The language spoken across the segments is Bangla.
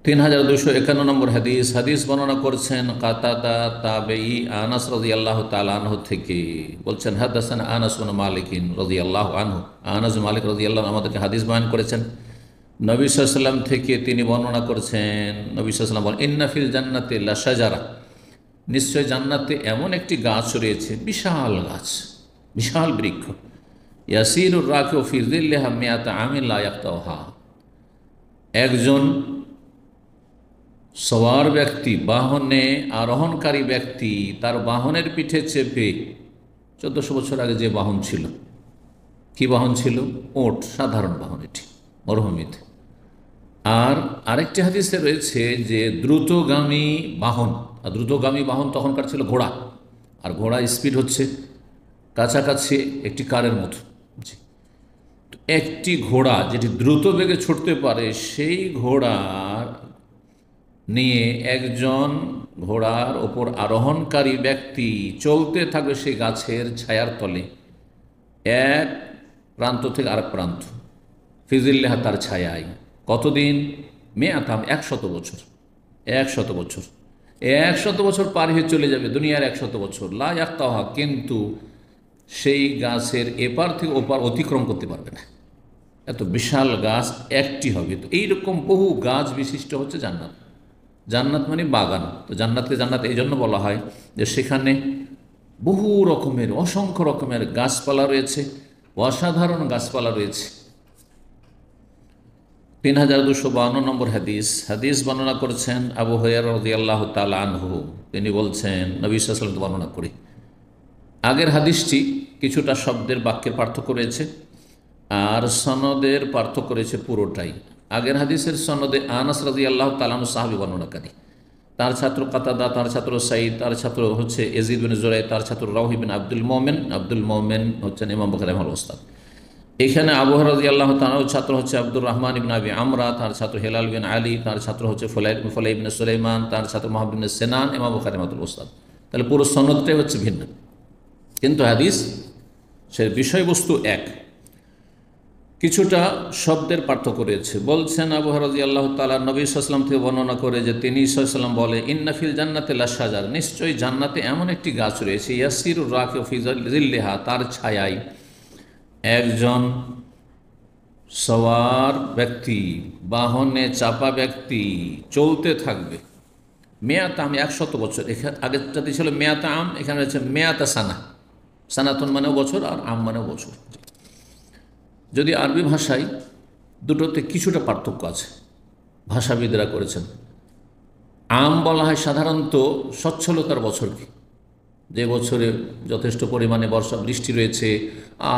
3251 নম্বর হাদিস। হাদিস বর্ণনা করছেন কাতাদা তাবেঈ আনাস রাদিয়াল্লাহু তাআলা আনহু থেকে, বলছেন হাদাসানা আনাস ইবনে মালিক রাদিয়াল্লাহু আনহু। আনাস মালিক রাদিয়াল্লাহু আনহু আমাদেরকে হাদিস বয়ান করেছেন নবী সাল্লাল্লাহু আলাইহি ওয়াসাল্লাম থেকে। তিনি বর্ণনা করেছেন, নবী সাল্লাল্লাহু আলাইহি ওয়াসাল্লাম বলেন, ইন্না ফিল জান্নাতি লাশাজারা, নিশ্চয় জান্নাতে এমন একটি গাছ রয়েছে, বিশাল গাছ, বিশাল বৃক্ষ, ইয়াসিরুর রাকিউ ফি যিল্লিহা মিআতা আমিন লা ইয়াকতাউহা। একজন সওয়ার ব্যক্তি, বাহনে আরোহণকারী ব্যক্তি, তার বাহনের পিঠে চেপে, 1400 বছর আগে যে বাহন ছিল, কি বাহন ছিল? ওট, সাধারণ বাহন এটি মরুভূমিতে। আর আরেকটি হাদিসে রয়েছে যে দ্রুতগামী বাহন, আর দ্রুতগামী বাহন তখনকার ছিল ঘোড়া, আর ঘোড়া স্পিড হচ্ছে কাছাকাছি একটি কারের মতো। একটি ঘোড়া যেটি দ্রুত বেগে ছুটতে পারে, সেই ঘোড়ার নিয়ে একজন ঘোড়ার ওপর আরোহণকারী ব্যক্তি চলতে থাকবে সেই গাছের ছায়ার তলে, এক প্রান্ত থেকে আরেক প্রান্ত, ফিজিল্লাহা, তার ছায়ায়। কতদিন? মেয়াতাম, 100 বছর। 100 বছর, 100 বছর পার হয়ে চলে যাবে, দুনিয়ার 100 বছর। লা ইয়াক্তাহা, কিন্তু সেই গাছের এপার থেকে ওপার অতিক্রম করতে পারবে না। এত বিশাল গাছ একটি হবে। তো এইরকম বহু গাছ বিশিষ্ট হচ্ছে জান্নাত। জান্নাত মানে বাগান। তো জান্নাতকে জান্নাত এই জন্য বলা হয় যে সেখানে বহু রকমের, অসংখ্য রকমের গাছপালা রয়েছে, অসাধারণ গাছপালা রয়েছে। 3252 নম্বর হাদিস। হাদিস বর্ণনা করেছেন আবু হুরায়রা রাদিয়াল্লাহু তাআলা আনহু। তিনি বলছেন, নবী সাল্লাল্লাহু আলাইহি ওয়াসাল্লাম বর্ণনা করি। আগের হাদিসটি কিছুটা শব্দের বাক্যের পার্থক্য রয়েছে, আর সনদের পার্থক্য রয়েছে পুরোটাই। আগের হাদিসের সনদে আনাস রাদিয়াল্লাহু তাআলা আনহু সাহাবী বর্ণনাকারী, তার ছাত্র কাতাদা, তার ছাত্র সাঈদ, তার ছাত্র হচ্ছে ইয়াজিদ বিন জুরাই, তার ছাত্র রাওহী বিন আব্দুল মোমেন হচ্ছেন ইমাম বুখারী রাহিমাহুল্লাহর ওস্তাদ। এখানে আবু হুরায়রা রাদিয়াল্লাহু তাআলা ছাত্র হচ্ছে আব্দুর রহমান ইবনে আবি আমরা, তার ছাত্র হেলাল বিন আলী, তার ছাত্র হচ্ছে ফুলাই ইবনে সুলাইমান, তার ছাত্র মুহাম্মদ ইবনে সিনান, ইমাম বুখারী রাহিমাহুল্লাহর ওস্তাদ। তাহলে পুরো সনদটাই হচ্ছে ভিন্ন, কিন্তু হাদিস সে বিষয়বস্তু এক, কিছুটা শব্দের পার্থক্য রয়েছে। বলছেন আবু হুরায়রা রাদিয়াল্লাহু তাআলা নবী সাল্লাল্লাহু আলাইহি ওয়াসাল্লাম থেকে বর্ণনা করে যে তিনি সাল্লাল্লাহু আলাইহি ওয়াসাল্লাম বলে, ইন্না ফিল জান্নাতি লাশাজার, নিশ্চয়ই জান্নাতে এমন একটি গাছ রয়েছে, ইয়াসিরুর রাকিউ ফি যিল্লিহা, তার ছায়ায় একজন সওয়ার ব্যক্তি, বাহনে চাপা ব্যক্তি চলতে থাকবে। মেয়াত আম, 100 বছর। এখানে আগেরটাতে ছিল মেয়াত আম, এখানে হচ্ছে মেয়াতা সানা। সানাতন মানেও বছর, আর আম মানেও বছর। যদি আরবি ভাষায় দুটোতে কিছুটা পার্থক্য আছে, ভাষাবিদরা করেছেন। আম বলা হয় সাধারণত সচ্ছলতার বছরকে, যে বছরে যথেষ্ট পরিমাণে বর্ষা বৃষ্টি রয়েছে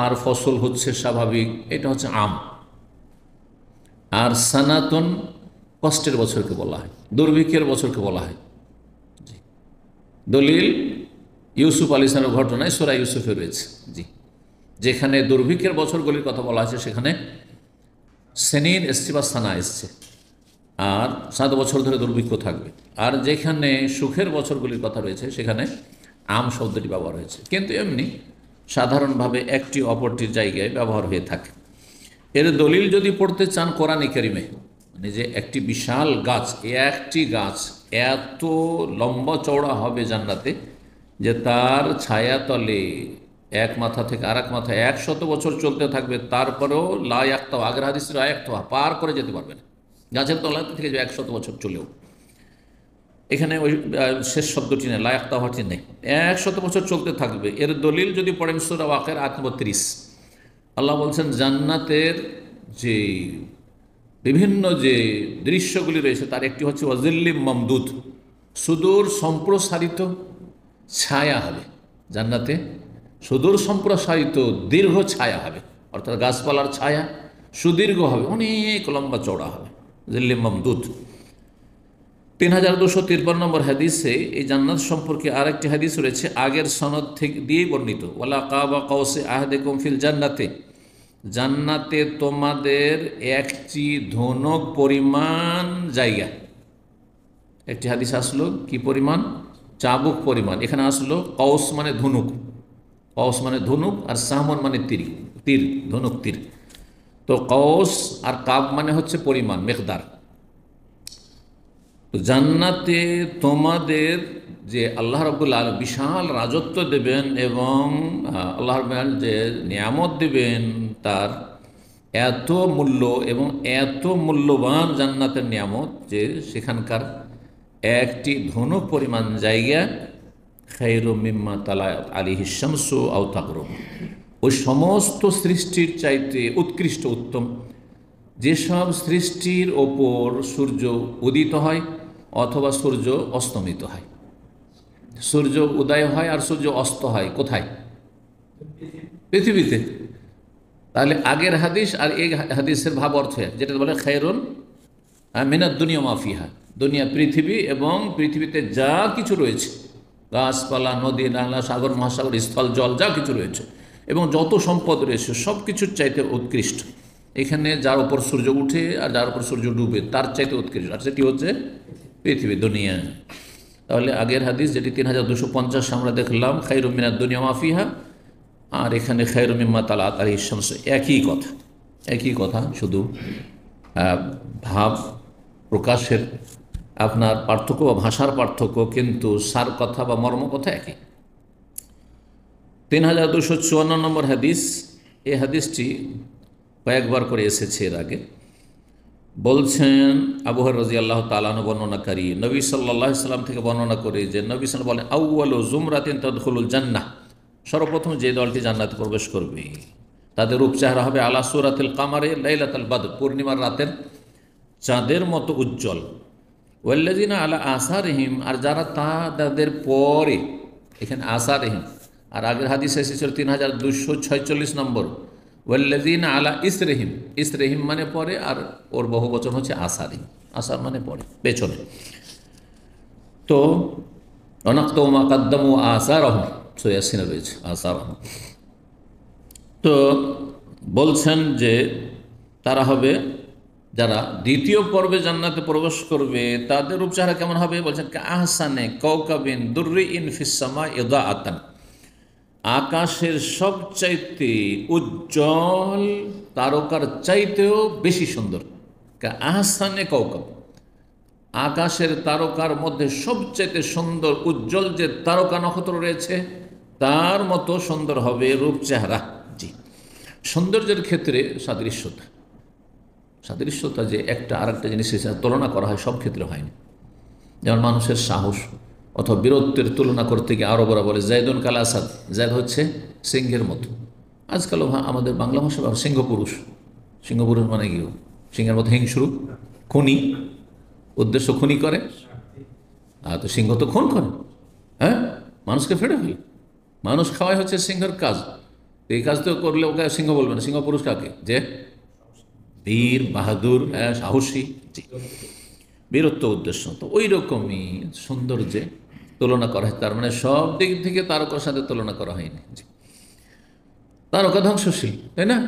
আর ফসল হচ্ছে স্বাভাবিক, এটা হচ্ছে আম। আর সানাতন কষ্টের বছরকে বলা হয়, দুর্ভিক্ষের বছরকে বলা হয়। দলিল ইউসুফ আলাইহিসসালামের ঘটনায় সূরা ইউসুফে রয়েছে, জি, যেখানে দুর্ভিক্ষের বছরগুলির কথা বলা হয়েছে, সেখানে সেনিন এসছে বা সানা এসছে, আর 7 বছর ধরে দুর্ভিক্ষ থাকবে। আর যেখানে সুখের বছরগুলির কথা রয়েছে, সেখানে আম শব্দটি ব্যবহার হয়েছে, কিন্তু এমনি সাধারণভাবে একটি অপরটির জায়গায় ব্যবহার হয়ে থাকে। এর দলিল যদি পড়তে চান কোরআনে কারিমে, মানে যে একটি বিশাল গাছ, একটি গাছ এত লম্বা চওড়া হবে জান্নাতে যে তার ছায়াতলে এক মাথা থেকে আরেক মাথা 100 বছর চলতে থাকবে, তারপরেও লা ইয়াক্তাও, আগের হাদিসের আয়াক্তাওয়া, পার করে যেতে পারবে না। গাছের তলা থেকে যে 100 বছর চলেও, এখানে ওই শেষ শব্দটি নেই, লা ইয়াক্তাওয়াটি নেই, 100 বছর চলতে থাকবে। এর দলিল যদি পড়েন সূরা ওয়াকিয়ার 38, আল্লাহ বলছেন জান্নাতের যে বিভিন্ন যে দৃশ্যগুলি রয়েছে তার একটি হচ্ছে ওয়াজিল্লিম মামদুদ, সুদূর সম্প্রসারিত ছায়া হবে জান্নাতে, সুদূর সম্প্রসারিত দীর্ঘ ছায়া হবে, অর্থাৎ গাছপালার ছায়া সুদীর্ঘ হবে, অনেক লম্বা চওড়া হবে, জিল্লিম মামদুদ। 3253 নম্বর হাদিসে এই জান্নাত সম্পর্কে আরেকটি হাদিস রয়েছে, আগের সনদ থেকে দিয়েই বর্ণিত, ওয়ালা কাবা কাউসে আহাদিকুম ফিল জান্নাতে, জান্নাতে তোমাদের একটি ধনুক পরিমাণ জায়গা। একটি হাদিস আসলো কি পরিমাণ? চাবুক পরিমাণ। এখানে আসলো কৌস মানে ধনুক, কৌস মানে ধনুক, আর সাহমন মানে তীর, তীর, ধনুক তীর। তো কৌস আর কাব মানে হচ্ছে পরিমাণ, মেকদার। তো জান্নাতে তোমাদের যে আল্লাহ রাব্বুল আলামিন বিশাল রাজত্ব দেবেন এবং আল্লাহ রাব্বুল আলামিন যে নিয়ামত দেবেন তার এত মূল্য এবং এত মূল্যবান জান্নাতের নিয়ামত যে সেখানকার একটি ধনুক পরিমাণ জায়গা খায়রুম মিম্মা তালাত আলাইহি শামসু আও তাগরুব, ওই সমস্ত সৃষ্টির চাইতে উৎকৃষ্ট উত্তম যেসব সৃষ্টির ওপর সূর্য উদিত হয় অথবা সূর্য অস্তমিত হয়। সূর্য উদয় হয় আর সূর্য অস্ত হয় কোথায়? পৃথিবীতে। তাহলে আগের হাদিস আর এই হাদিসের ভাব অর্থ যেটা বলে খায়রুন মিনাদ দুনিয়া মাফিহা, দুনিয়া পৃথিবী এবং পৃথিবীতে যা কিছু রয়েছে, গাছপালা, নদী, নালা, সাগর, মহাসাগর, স্থল, জল, যা কিছু রয়েছে এবং যত সম্পদ রয়েছে সব কিছুর চাইতে উৎকৃষ্ট এখানে যার উপর সূর্য উঠে আর যার উপর সূর্য ডুবে তার চাইতে উৎকৃষ্ট, আর সেটি হচ্ছে পৃথিবী, দুনিয়া। তাহলে আগের হাদিস যেটি 3250 আমরা দেখলাম খায়রুম মিনাদ দুনিয়া মাফিহা, আর এখানে খায়রুম মিম্মা তালাত আলাইহিস শামস, একই কথা, শুধু ভাব প্রকাশের আপনার পার্থক্য বা ভাষার পার্থক্য, কিন্তু সার কথা বা মর্ম কথা একই। 3254 নম্বর হাদিস, এই হাদিসটি কয়েকবার করে এসেছে এর আগে। বলছেন আবু হুরায়রা রাদিয়াল্লাহু তাআলা আনহু বর্ণনাকারী, নবী সাল্লাল্লাহু আলাইহি সাল্লাম থেকে বর্ণনা করে যে নবী সাল্লাল্লাহু আলাইহি ওয়াসাল্লাম বলেন আউয়ালু জুমরাতিন তাদখুলুল জান্নাহ, সর্বপ্রথম যে দলটি জান্নাতে প্রবেশ করবে তাদের রূপ চেহারা হবে আলা সূরাতিল কামারে লাইলাতুল বদর, পূর্ণিমার রাতের চাঁদের মতো উজ্জ্বল। ওয়াল্লাযিনা আলা আসারিহিম, আর যারা তাদের পরে, এখানে আসারিহিম, আর আগের হাদিসে এসেছিল 3246 নম্বর ওয়াল্লাযিনা আলা ইসরিহিম, ইসরিহিম মানে পরে, আর ওর বহু বচন হচ্ছে আসারিহিম, আসার মানে পরে, পেছনে। তো অনাক্তু মা কদ্দামু আসারহুম, সূরা ইয়াসিনে রয়েছে আসারহুম। তো বলছেন যে তারা হবে যারা দ্বিতীয় পর্বে জান্নাতে প্রবেশ করবে তাদের রূপ চেহারা কেমন হবে? বলছেন আহসানে কাওকাবিন দুররিইন ফিস সামাই ইদাআতান, আকাশের সবচাইতে উজ্জ্বল তারকার চাইতেও বেশি সুন্দর। আহসানে কাওকাব, আকাশের তারকার মধ্যে সবচাইতে সুন্দর উজ্জ্বল যে তারকা নক্ষত্র রয়েছে তার মতো সুন্দর হবে রূপ চেহারা। জি, সৌন্দর্যের ক্ষেত্রে সাদৃশ্যতা যে একটা আর একটা জিনিসের সাথে তুলনা করা হয়, সব ক্ষেত্রে হয়নি। যেমন মানুষের সাহস অথবা বীরত্বের তুলনা করতে গিয়ে আরবরা বলে জায়দুন কাল আসাদ, জায়দ হচ্ছে সিংহের মতো। আজকালও আমাদের বাংলা ভাষা সিংহ পুরুষ মানে কি? সিংহের মতো হিংস্র, খুনি, উদ্দেশ্য খুনি করে। তো সিংহ তো খুন করে, হ্যাঁ, মানুষকে ফেড়ে ফেলে, মানুষ খাওয়াই হচ্ছে সিংহের কাজ। এই কাজ তো করলে ওকে সিংহ বলবে না। সিংহ পুরুষ কাকে? যে বীর, বাহাদুর, সাহসী, বীরত্ব উদ্দেশ্য। তো ওই রকমই সৌন্দর্যে তুলনা করা হয়, তার মানে সব দিক থেকে তারকার সাথে তুলনা করা হয়নি। তারকা ধ্বংসশীল, তাই না?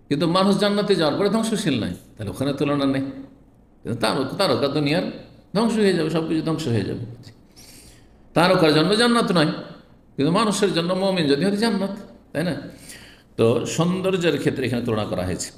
কিন্তু মানুষ জান্নাতে যাওয়ার পরে ধ্বংসশীল নাই, তাহলে ওখানে তুলনা নেই। তারকা দুনিয়ার ধ্বংস হয়ে যাবে, সব কিছু ধ্বংস হয়ে যাবে। তারকার জন্য জান্নাত নয়, কিন্তু মানুষের জন্য মুমিন যদি হয় জান্নাত, তাই না? তো সৌন্দর্যের ক্ষেত্রে এখানে তুলনা করা হয়েছে।